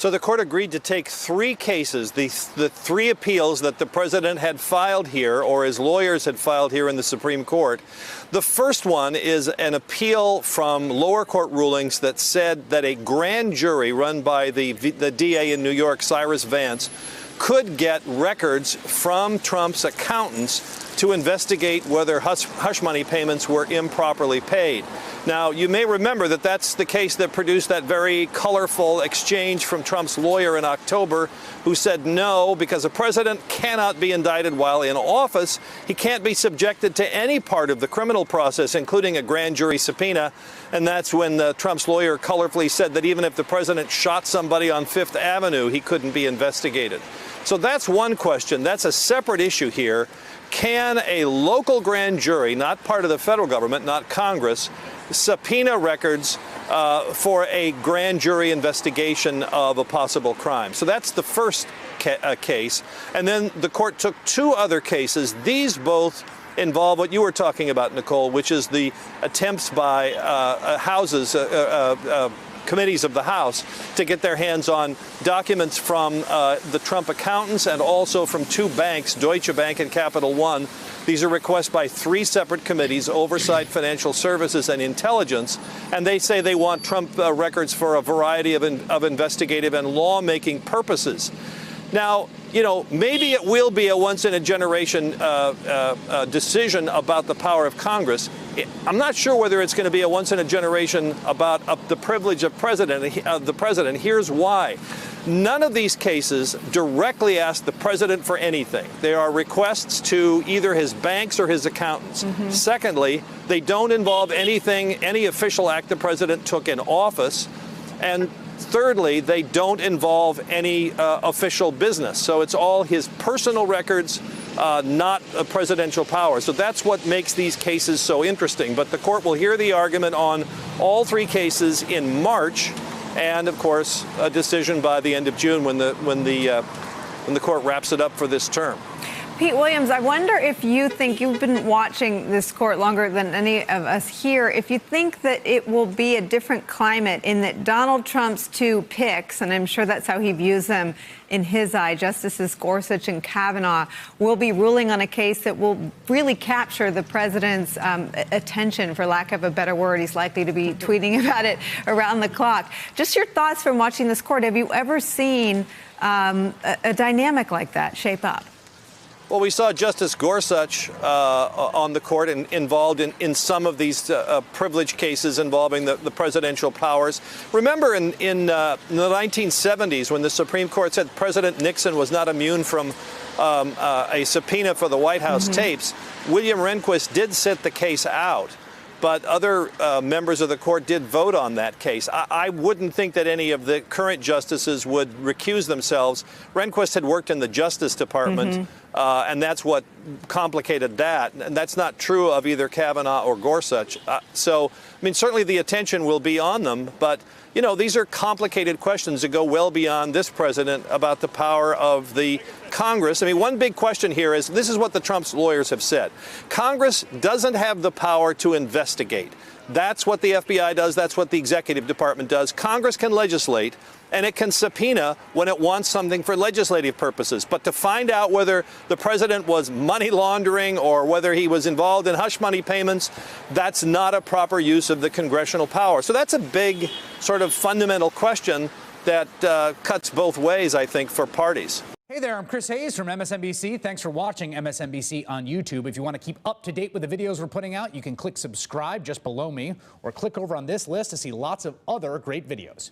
So the court agreed to take three cases, the three appeals that the president had filed here, or his lawyers had filed here in the Supreme Court. The first one is an appeal from lower court rulings that said that a grand jury run by the DA in New York, Cyrus Vance, could get records from Trump's accountants to investigate whether hush money payments were improperly paid. Now, you may remember that that's the case that produced that very colorful exchange from Trump's lawyer in October, who said no, because a president cannot be indicted while in office. He can't be subjected to any part of the criminal process, including a grand jury subpoena. And that's when Trump's lawyer colorfully said that even if the president shot somebody on Fifth Avenue, he couldn't be investigated. So that's one question. That's a separate issue here. Can a local grand jury, not part of the federal government, not Congress, subpoena records for a grand jury investigation of a possible crime? So that's the first case. And then the court took two other cases. These both involve what you were talking about, Nicole, which is the attempts by committees of the House to get their hands on documents from the Trump accountants and also from two banks, Deutsche Bank and Capital One. These are requests by three separate committees, Oversight, Financial Services, and Intelligence, and they say they want Trump records for a variety of investigative and lawmaking purposes. Now, you know, maybe it will be a once-in-a-generation decision about the power of Congress. I'm not sure whether it's going to be a once-in-a-generation about the privilege of the president. Here's why. None of these cases directly ask the president for anything. They are requests to either his banks or his accountants. Secondly, they don't involve any official act the president took in office. And thirdly, they don't involve any official business. So it's all his personal records, not a presidential power. So that's what makes these cases so interesting. But the court will hear the argument on all three cases in March, and of course, a decision by the end of June when the court wraps it up for this term. Pete Williams, I wonder if you think, you've been watching this court longer than any of us here, if you think that it will be a different climate in that Donald Trump's two picks, and I'm sure that's how he views them in his eye, Justices Gorsuch and Kavanaugh, will be ruling on a case that will really capture the president's attention, for lack of a better word. He's likely to be tweeting about it around the clock. Just your thoughts from watching this court. Have you ever seen a dynamic like that shape up? Well, we saw Justice Gorsuch on the court and involved in some of these privilege cases involving the presidential powers. Remember in the 1970s when the Supreme Court said President Nixon was not immune from a subpoena for the White House tapes, William Rehnquist did sit the case out. But other members of the court did vote on that case. I wouldn't think that any of the current justices would recuse themselves. Rehnquist had worked in the Justice Department, and that's what complicated that. And that's not true of either Kavanaugh or Gorsuch. So, I mean, certainly the attention will be on them. But, you know, these are complicated questions that go well beyond this president about the power of the Congress. I mean, one big question here is, this is what the Trump's lawyers have said. Congress doesn't have the power to investigate. That's what the FBI does. That's what the executive department does. Congress can legislate, and it can subpoena when it wants something for legislative purposes. But to find out whether the president was money laundering or whether he was involved in hush money payments, that's not a proper use of the congressional power. So that's a big sort of fundamental question that cuts both ways, I think, for parties. Hey there, I'm Chris Hayes from MSNBC. Thanks for watching MSNBC on YouTube. If you want to keep up to date with the videos we're putting out, you can click subscribe just below me or click over on this list to see lots of other great videos.